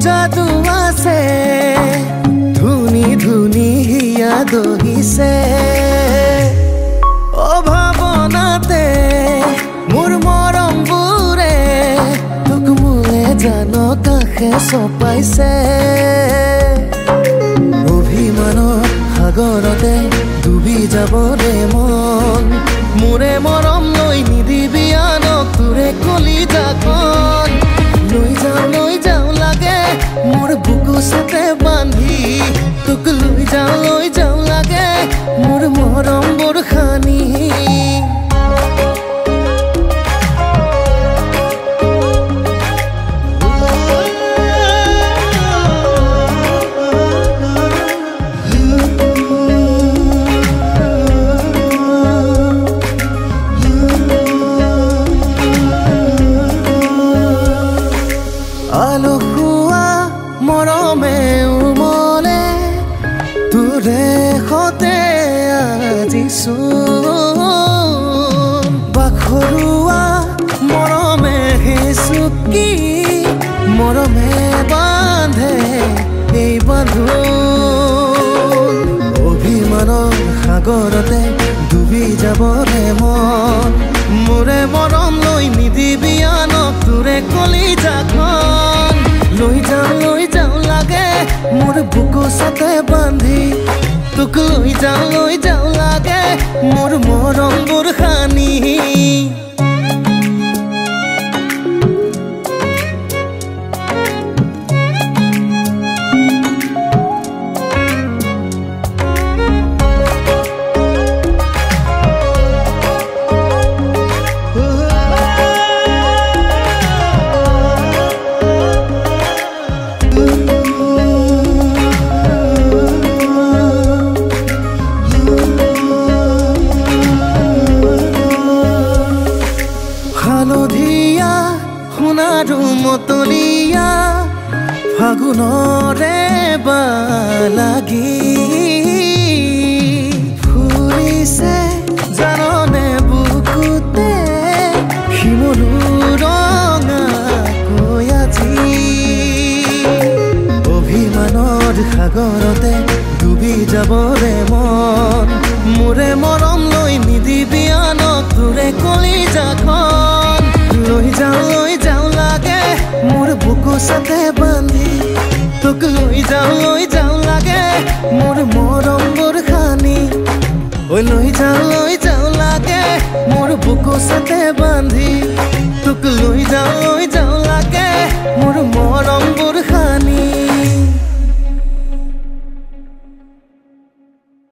जादू आसे धुनी धुनी हिया दहिसे अभावनाते मोर मरम बुरे तुक मुले जानो काखे सपाइसे अभिमानर सागरते डुबी जाबरे मन मोरे मरम लई निदिबि आनक तुरे कलिजाखन লৈ যাও লাগে मोर बुकु साथे बांधी तुक লৈ যাও লাগে मोर मरम बरखानी आलो हुआ मरमे उमले तुरे होते आजिसु बाखरुआ मरमे हिसुकी मरमे बांधे এই বাঁধন অভিমানৰ সাগৰতে ডুবি যাবৰে মন মোৰে মৰম লৈ নিদিবি আনক তোৰে কলিজাখন লৈ যাও লাগে মোর বুকু সাথে বাঁধি তোক লৈ যাও লাগে মোর মরম বরখানি হালধীয়া সোণাৰু মতলীয়া ফাগুনৰে বালাগি ফুৰিছে জাননে বুকুতে শিমলু ৰঙা আজি অভিমানৰ সাগৰতে ডুবি যাবৰে মন মোৰে মৰম লৈ নিদিবি আনক তোৰে কলিজাখন লৈ যাও লাগে মোর বুকু সাথে বাঁধি তোক লৈ যাও লাগে মোর মরম বরখানি ওই লৈ যাও লাগে মোর বুকু সাথে বাঁধি তোক লৈ যাও লাগে মোর